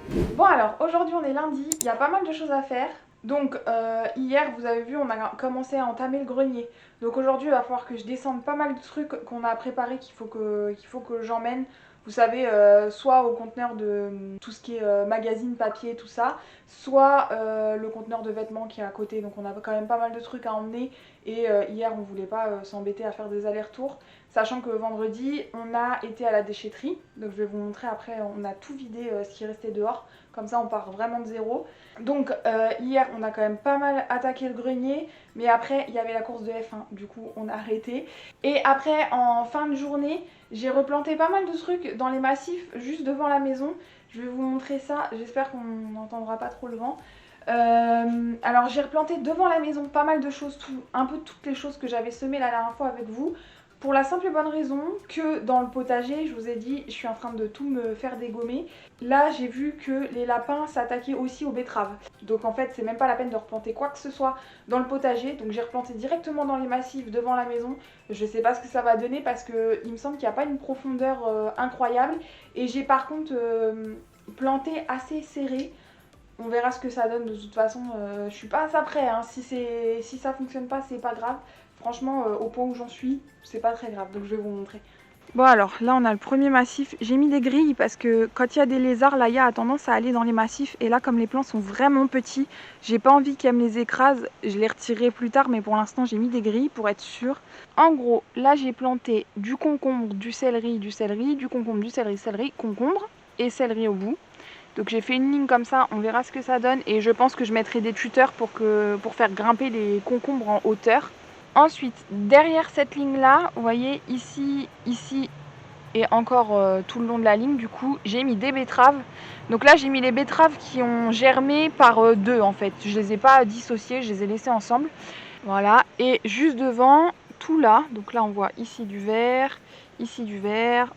Bon alors, aujourd'hui on est lundi, il y a pas mal de choses à faire. Donc hier vous avez vu on a commencé à entamer le grenier. Donc aujourd'hui il va falloir que je descende pas mal de trucs qu'on a préparés qu'il faut que j'emmène. Vous savez, soit au conteneur de tout ce qui est magazine, papier, tout ça, soit le conteneur de vêtements qui est à côté. Donc on a quand même pas mal de trucs à emmener et hier on voulait pas s'embêter à faire des allers-retours. Sachant que vendredi, on a été à la déchetterie, donc je vais vous montrer après, on a tout vidé ce qui restait dehors, comme ça on part vraiment de zéro. Donc hier, on a quand même pas mal attaqué le grenier, mais après il y avait la course de F1, du coup on a arrêté. Et après, en fin de journée, j'ai replanté pas mal de trucs dans les massifs juste devant la maison. Je vais vous montrer ça, j'espère qu'on n'entendra pas trop le vent. Alors j'ai replanté devant la maison pas mal de choses, un peu toutes les choses que j'avais semées la dernière fois avec vous. Pour la simple et bonne raison que dans le potager, je vous ai dit, je suis en train de tout me faire dégommer. Là, j'ai vu que les lapins s'attaquaient aussi aux betteraves. Donc en fait, c'est même pas la peine de replanter quoi que ce soit dans le potager. Donc j'ai replanté directement dans les massifs devant la maison. Je sais pas ce que ça va donner parce que il me semble qu'il n'y a pas une profondeur incroyable. Et j'ai par contre planté assez serré. On verra ce que ça donne de toute façon. Je suis pas à ça près, hein. Si ça fonctionne pas, c'est pas grave. Franchement, au point où j'en suis, c'est pas très grave. Donc je vais vous montrer. Bon alors, là on a le premier massif. J'ai mis des grilles parce que quand il y a des lézards, l'Aya a tendance à aller dans les massifs. Et là, comme les plants sont vraiment petits, j'ai pas envie qu'elle me les écrase. Je les retirerai plus tard, mais pour l'instant j'ai mis des grilles pour être sûre. En gros, là j'ai planté du concombre, du céleri, du concombre, du céleri, concombre et céleri au bout. Donc j'ai fait une ligne comme ça, on verra ce que ça donne. Et je pense que je mettrai des tuteurs pour faire grimper les concombres en hauteur. Ensuite, derrière cette ligne-là, vous voyez, ici et encore tout le long de la ligne, du coup, j'ai mis des betteraves. Donc là, j'ai mis les betteraves qui ont germé par deux, en fait. Je les ai pas dissociées, je les ai laissées ensemble. Voilà, et juste devant, tout là, donc là on voit ici du vert,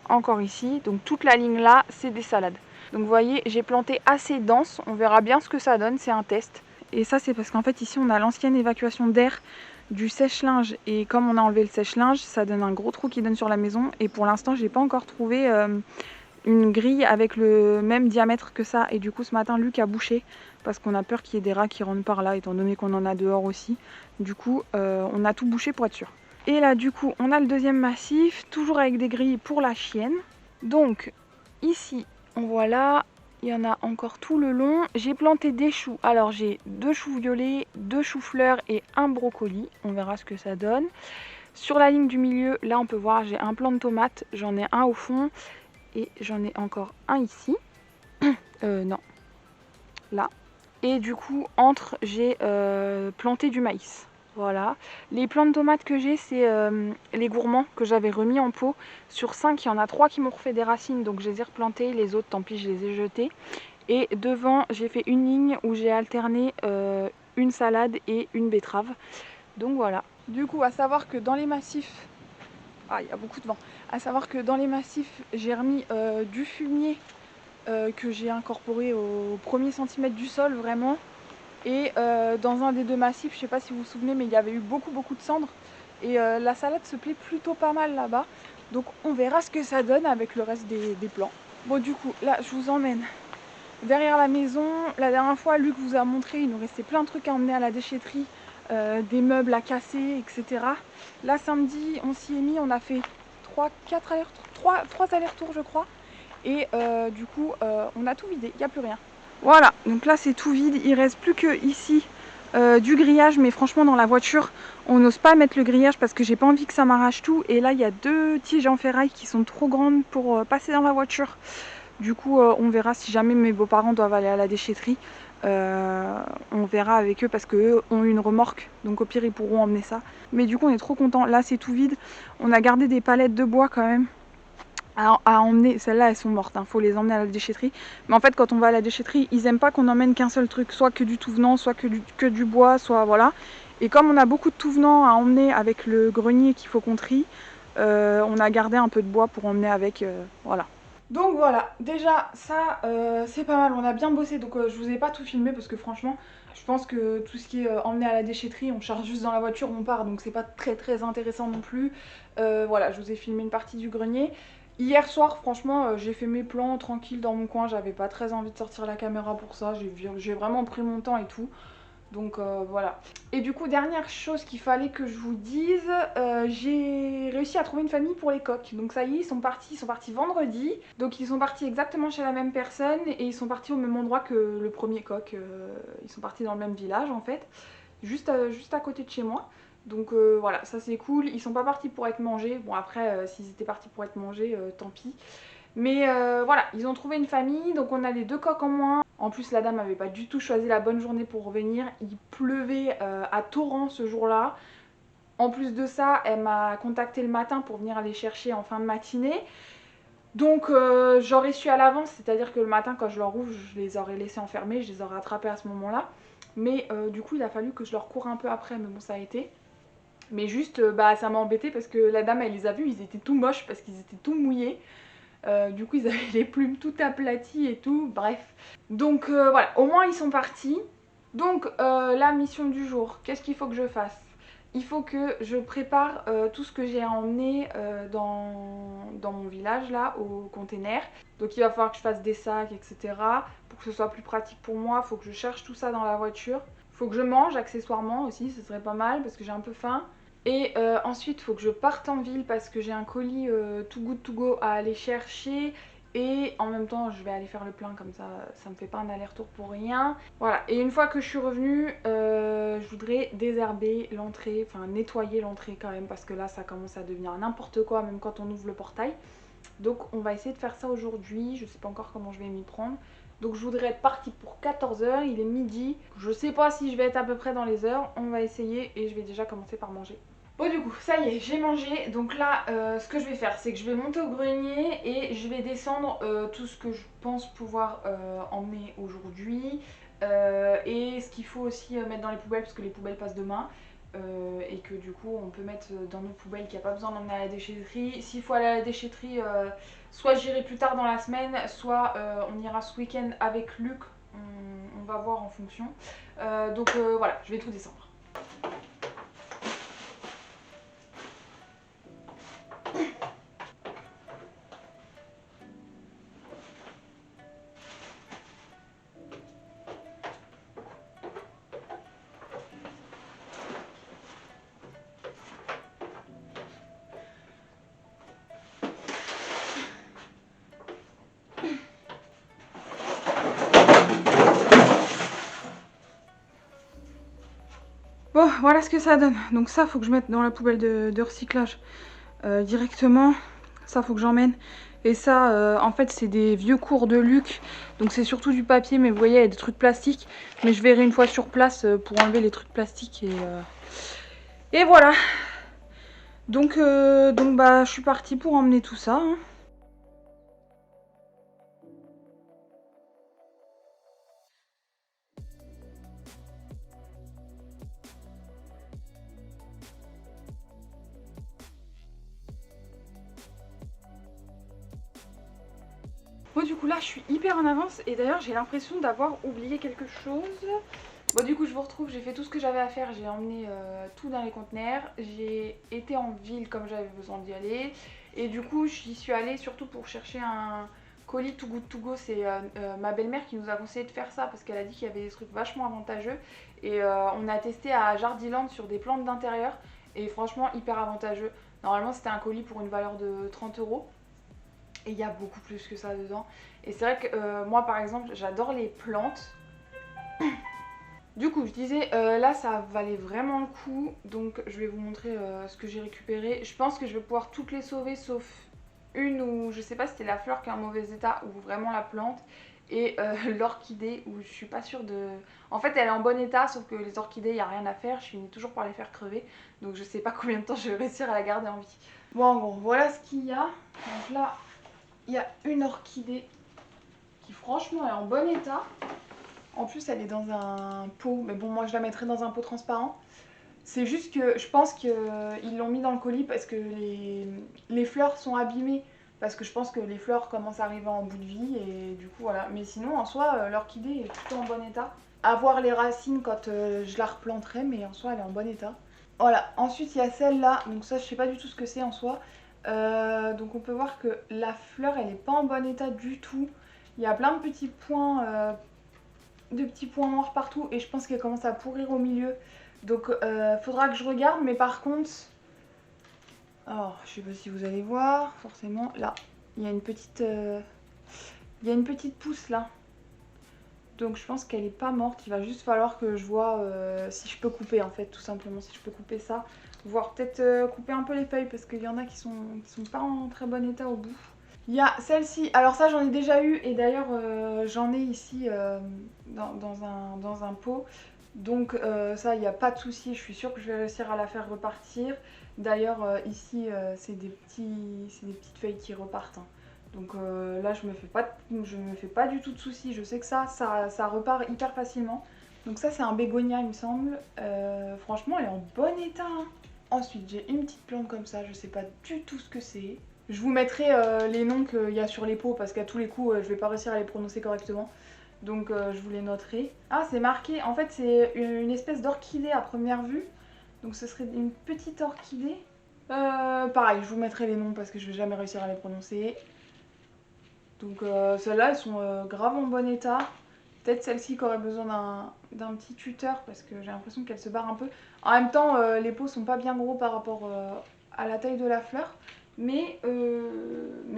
encore ici. Donc toute la ligne là, c'est des salades. Donc vous voyez, j'ai planté assez dense, on verra bien ce que ça donne, c'est un test. Et ça c'est parce qu'en fait ici on a l'ancienne évacuation d'air du sèche-linge et comme on a enlevé le sèche-linge, ça donne un gros trou qui donne sur la maison et pour l'instant j'ai pas encore trouvé une grille avec le même diamètre que ça et du coup ce matin Luc a bouché parce qu'on a peur qu'il y ait des rats qui rentrent par là étant donné qu'on en a dehors aussi. Du coup on a tout bouché pour être sûr. Et là du coup on a le deuxième massif, toujours avec des grilles pour la chienne. Donc ici on voit là, il y en a encore tout le long. J'ai planté des choux. Alors j'ai 2 choux violets, 2 choux-fleurs et un brocoli. On verra ce que ça donne. Sur la ligne du milieu, là on peut voir, j'ai un plant de tomates. J'en ai un au fond et j'en ai encore un ici. Non, là. Et du coup, entre, j'ai planté du maïs. Voilà. Les plants de tomates que j'ai, c'est les gourmands que j'avais remis en pot. Sur 5, il y en a 3 qui m'ont refait des racines, donc je les ai replantés. Les autres, tant pis, je les ai jetés. Et devant, j'ai fait une ligne où j'ai alterné une salade et une betterave. Donc voilà. Du coup, à savoir que dans les massifs... Ah, il y a beaucoup de vent. À savoir que dans les massifs, j'ai remis du fumier que j'ai incorporé au premier centimètre du sol, vraiment. Et dans un des deux massifs, je sais pas si vous vous souvenez, mais il y avait eu beaucoup de cendres. Et la salade se plaît plutôt pas mal là-bas. Donc on verra ce que ça donne avec le reste des plants. Bon du coup, là je vous emmène derrière la maison. La dernière fois, Luc vous a montré, il nous restait plein de trucs à emmener à la déchetterie. Des meubles à casser, etc. Là samedi, on s'y est mis, on a fait 3 allers-retours je crois. Et du coup, on a tout vidé, il n'y a plus rien. Voilà, donc là c'est tout vide, il reste plus que ici du grillage, mais franchement dans la voiture on n'ose pas mettre le grillage parce que j'ai pas envie que ça m'arrache tout. Et là il y a 2 tiges en ferraille qui sont trop grandes pour passer dans la voiture. Du coup on verra si jamais mes beaux-parents doivent aller à la déchetterie. On verra avec eux parce qu'eux ont une remorque, donc au pire ils pourront emmener ça. Mais du coup on est trop contents, là c'est tout vide. On a gardé des palettes de bois quand même à emmener, celles-là elles sont mortes, faut les emmener à la déchetterie. Mais en fait quand on va à la déchetterie, ils aiment pas qu'on emmène qu'un seul truc, soit que du tout venant, soit que du bois, soit voilà. Et comme on a beaucoup de tout venant à emmener avec le grenier qu'il faut qu'on trie, on a gardé un peu de bois pour emmener avec, voilà. Donc voilà, déjà ça c'est pas mal, on a bien bossé, donc je vous ai pas tout filmé parce que franchement je pense que tout ce qui est emmené à la déchetterie, on charge juste dans la voiture, on part, donc c'est pas très intéressant non plus. Voilà, je vous ai filmé une partie du grenier. Hier soir, franchement, j'ai fait mes plans tranquille dans mon coin. J'avais pas très envie de sortir la caméra pour ça. J'ai vraiment pris mon temps et tout. Donc voilà. Et du coup, dernière chose qu'il fallait que je vous dise, j'ai réussi à trouver une famille pour les coqs. Donc ça y est, ils sont partis vendredi. Donc ils sont partis exactement chez la même personne et ils sont partis au même endroit que le premier coq. Ils sont partis dans le même village en fait, juste à côté de chez moi. Donc voilà, ça c'est cool. Ils sont pas partis pour être mangés. Bon après, s'ils étaient partis pour être mangés, tant pis. Mais voilà, ils ont trouvé une famille, donc on a les 2 coqs en moins. En plus, la dame n'avait pas du tout choisi la bonne journée pour revenir. Il pleuvait à torrent ce jour-là. En plus de ça, elle m'a contacté le matin pour venir les chercher en fin de matinée. Donc j'aurais su à l'avance, c'est-à-dire que le matin quand je leur ouvre, je les aurais laissés enfermés, je les aurais attrapés à ce moment-là. Mais du coup, il a fallu que je leur cours un peu après, mais bon, ça a été. Mais juste, bah ça m'a embêté parce que la dame, elle les a vus, ils étaient tout moches parce qu'ils étaient tout mouillés. Du coup ils avaient les plumes tout aplaties et tout, bref. Donc voilà, au moins ils sont partis. Donc la mission du jour, qu'est-ce qu'il faut que je fasse? Il faut que je prépare tout ce que j'ai à emmener dans mon village là, au container. Donc il va falloir que je fasse des sacs, etc. Pour que ce soit plus pratique pour moi, il faut que je cherche tout ça dans la voiture. Il faut que je mange accessoirement aussi, ce serait pas mal parce que j'ai un peu faim. Et ensuite, il faut que je parte en ville parce que j'ai un colis Too Good To Go à aller chercher. Et en même temps, je vais aller faire le plein comme ça me fait pas un aller-retour pour rien. Voilà, et une fois que je suis revenue, je voudrais désherber l'entrée, enfin nettoyer l'entrée quand même parce que là, ça commence à devenir n'importe quoi, même quand on ouvre le portail. Donc on va essayer de faire ça aujourd'hui, je sais pas encore comment je vais m'y prendre. Donc je voudrais être partie pour 14 h, il est midi. Je sais pas si je vais être à peu près dans les heures, on va essayer et je vais déjà commencer par manger. Bon du coup ça y est j'ai mangé, donc là ce que je vais faire c'est que je vais monter au grenier et je vais descendre tout ce que je pense pouvoir emmener aujourd'hui et ce qu'il faut aussi mettre dans les poubelles parce que les poubelles passent demain et que du coup on peut mettre dans nos poubelles qu'il n'y a pas besoin d'emmener à la déchetterie. S'il faut aller à la déchetterie, soit j'irai plus tard dans la semaine, soit on ira ce week-end avec Luc, on va voir en fonction. Donc voilà, je vais tout descendre. Bon, voilà ce que ça donne. Donc ça, faut que je mette dans la poubelle de recyclage directement. Ça, faut que j'emmène. Et ça, en fait, c'est des vieux cours de Luc. Donc c'est surtout du papier, mais vous voyez, il y a des trucs plastiques. Mais je verrai une fois sur place pour enlever les trucs plastiques. Et voilà. Donc bah, je suis partie pour emmener tout ça. Hein. Bon du coup là je suis hyper en avance et d'ailleurs j'ai l'impression d'avoir oublié quelque chose. Bon du coup je vous retrouve, j'ai fait tout ce que j'avais à faire, j'ai emmené tout dans les conteneurs. J'ai été en ville comme j'avais besoin d'y aller. Et du coup j'y suis allée surtout pour chercher un colis Too Good To Go. C'est ma belle-mère qui nous a conseillé de faire ça parce qu'elle a dit qu'il y avait des trucs vachement avantageux. Et on a testé à Jardiland sur des plantes d'intérieur et franchement hyper avantageux. Normalement c'était un colis pour une valeur de 30 €. Et il y a beaucoup plus que ça dedans. Et c'est vrai que moi par exemple j'adore les plantes. Du coup je disais là ça valait vraiment le coup. Donc je vais vous montrer ce que j'ai récupéré. Je pense que je vais pouvoir toutes les sauver sauf une où je sais pas si c'était la fleur qui est en mauvais état ou vraiment la plante. Et l'orchidée où je suis pas sûre de... En fait elle est en bon état sauf que les orchidées il n'y a rien à faire. Je finis toujours par les faire crever. Donc je sais pas combien de temps je vais réussir à la garder en vie. Bon en gros voilà ce qu'il y a. Donc là il y a une orchidée qui franchement est en bon état. En plus elle est dans un pot, mais bon moi je la mettrai dans un pot transparent. C'est juste que je pense qu'ils l'ont mis dans le colis parce que les fleurs sont abîmées. Parce que je pense que les fleurs commencent à arriver en bout de vie et du coup voilà. Mais sinon en soi l'orchidée est plutôt en bon état. À voir les racines quand je la replanterai, mais en soi elle est en bon état. Voilà, ensuite il y a celle-là, donc ça je sais pas du tout ce que c'est en soi. Donc on peut voir que la fleur elle est pas en bon état du tout. Il y a plein de petits points noirs partout et je pense qu'elle commence à pourrir au milieu. Donc faudra que je regarde, mais par contre, alors je sais pas si vous allez voir, forcément là, il y a une petite pousse là. Donc je pense qu'elle est pas morte, il va juste falloir que je vois si je peux couper en fait, tout simplement, si je peux couper ça. Voire peut-être couper un peu les feuilles parce qu'il y en a qui sont pas en très bon état au bout. Il y a celle-ci, alors ça j'en ai déjà eu et d'ailleurs j'en ai ici dans un pot. Donc ça il n'y a pas de souci, je suis sûre que je vais réussir à la faire repartir. D'ailleurs ici c'est des petites feuilles qui repartent, hein. Donc là je me fais pas du tout de soucis, je sais que ça repart hyper facilement. Donc ça c'est un bégonia il me semble. Franchement elle est en bon état, hein. Ensuite j'ai une petite plante comme ça, je sais pas du tout ce que c'est. Je vous mettrai les noms qu'il y a sur les pots parce qu'à tous les coups je vais pas réussir à les prononcer correctement. Donc je vous les noterai. Ah c'est marqué, en fait c'est une espèce d'orchidée à première vue. Donc ce serait une petite orchidée. Pareil, je vous mettrai les noms parce que je vais jamais réussir à les prononcer. Donc celles-là elles sont grave en bon état. Peut-être celle-ci qui aurait besoin d'un petit tuteur parce que j'ai l'impression qu'elle se barre un peu. En même temps les pots sont pas bien gros par rapport à la taille de la fleur. Mais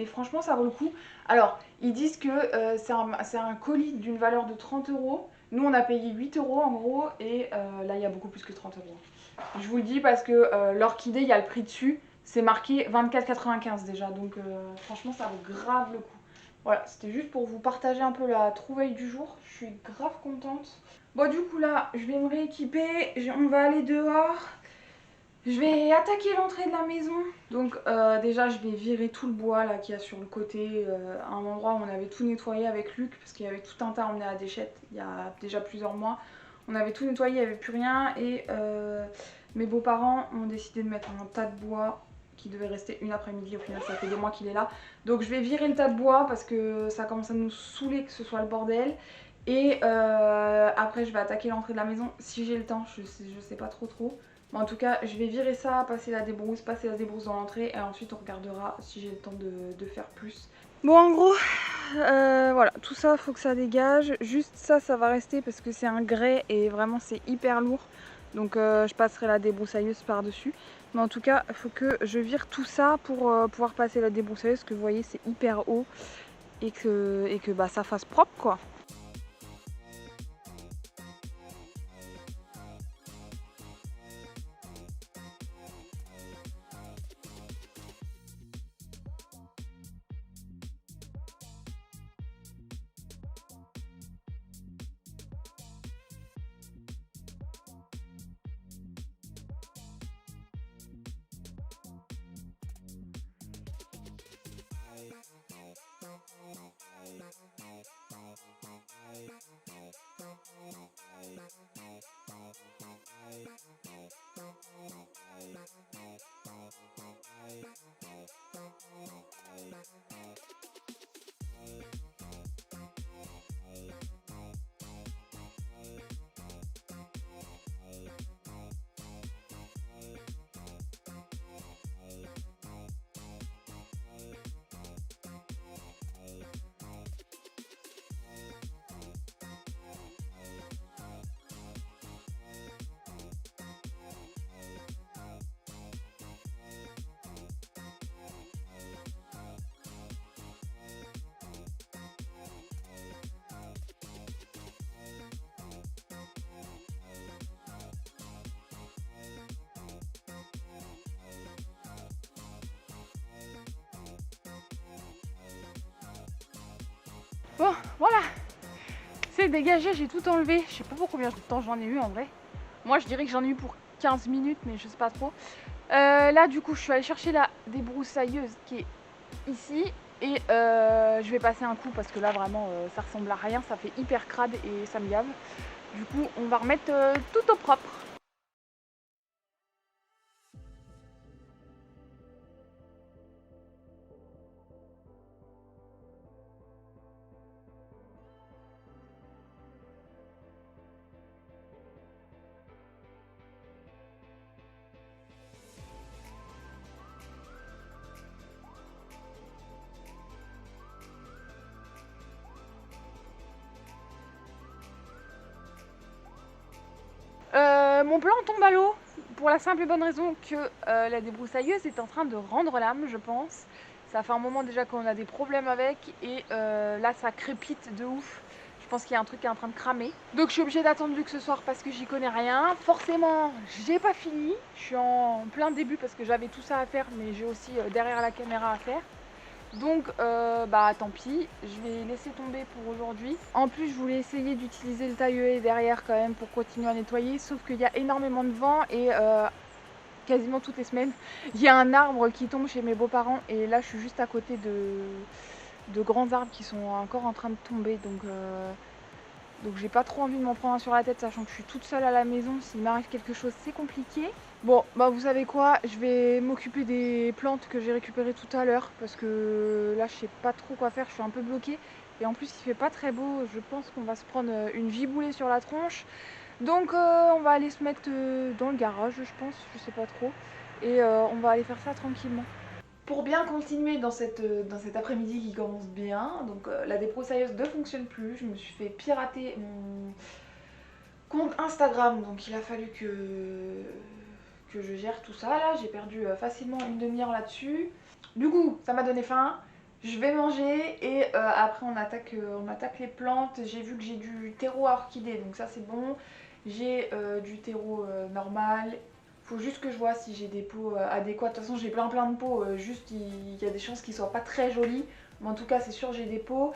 franchement ça vaut le coup. Alors ils disent que c'est un colis d'une valeur de 30 euros. Nous on a payé 8 euros en gros et là il y a beaucoup plus que 30 euros. Je vous le dis parce que l'orchidée il y a le prix dessus. C'est marqué 24,95 déjà donc franchement ça vaut grave le coup. Voilà, c'était juste pour vous partager un peu la trouvaille du jour. Je suis grave contente. Bon du coup là, je vais me rééquiper. On va aller dehors. Je vais attaquer l'entrée de la maison. Donc déjà je vais virer tout le bois là qu'il y a sur le côté. À un endroit où on avait tout nettoyé avec Luc. Parce qu'il y avait tout un tas emmené à la déchette il y a déjà plusieurs mois. On avait tout nettoyé, il n'y avait plus rien. Et mes beaux-parents ont décidé de mettre un tas de bois qui devait rester une après-midi. Au final ça fait des mois qu'il est là. Donc je vais virer le tas de bois parce que ça commence à nous saouler que ce soit le bordel. Et après je vais attaquer l'entrée de la maison si j'ai le temps, je sais pas trop. Mais en tout cas je vais virer ça, passer la débrousse dans l'entrée et ensuite on regardera si j'ai le temps de faire plus. Bon en gros voilà, tout ça faut que ça dégage. Juste ça va rester parce que c'est un grès et vraiment c'est hyper lourd. Donc je passerai la débroussailleuse par dessus. Mais en tout cas il faut que je vire tout ça pour pouvoir passer la débroussailleuse. Parce que vous voyez c'est hyper haut et que bah, ça fasse propre quoi. Bon, voilà, c'est dégagé, j'ai tout enlevé. Je sais pas pour combien de temps j'en ai eu en vrai. Moi, je dirais que j'en ai eu pour 15 minutes, mais je sais pas trop. Là, du coup, je suis allée chercher la débroussailleuse qui est ici. Et je vais passer un coup parce que là, vraiment, ça ressemble à rien. Ça fait hyper crade et ça me gave. Du coup, on va remettre tout au propre. Mon plan tombe à l'eau pour la simple et bonne raison que la débroussailleuse est en train de rendre l'âme, je pense. Ça fait un moment déjà qu'on a des problèmes avec et là ça crépite de ouf. Je pense qu'il y a un truc qui est en train de cramer. Donc je suis obligée d'attendre que ce soir parce que j'y connais rien. Forcément, j'ai pas fini. Je suis en plein début parce que j'avais tout ça à faire, mais j'ai aussi derrière la caméra à faire. Donc bah tant pis, je vais laisser tomber pour aujourd'hui. En plus je voulais essayer d'utiliser le taille-haie derrière quand même pour continuer à nettoyer, sauf qu'il y a énormément de vent et quasiment toutes les semaines il y a un arbre qui tombe chez mes beaux-parents et là je suis juste à côté de grands arbres qui sont encore en train de tomber, donc j'ai pas trop envie de m'en prendre un sur la tête, sachant que je suis toute seule à la maison. S'il m'arrive quelque chose, c'est compliqué. Bon, bah vous savez quoi, je vais m'occuper des plantes que j'ai récupérées tout à l'heure, parce que là je sais pas trop quoi faire, je suis un peu bloquée. Et en plus il fait pas très beau, je pense qu'on va se prendre une giboulée sur la tronche. Donc on va aller se mettre dans le garage, je pense, je sais pas trop. Et on va aller faire ça tranquillement. Pour bien continuer dans cet après-midi qui commence bien, donc la débroussailleuse ne fonctionne plus, je me suis fait pirater mon compte Instagram, donc il a fallu que je gère tout ça là, j'ai perdu facilement une demi-heure là-dessus. Du coup, ça m'a donné faim, je vais manger et après on attaque les plantes. J'ai vu que j'ai du terreau à orchidée, donc ça c'est bon. J'ai du terreau normal. Faut juste que je vois si j'ai des pots adéquats. De toute façon j'ai plein de pots, juste il y a des chances qu'ils soient pas très jolis. Mais en tout cas c'est sûr j'ai des pots.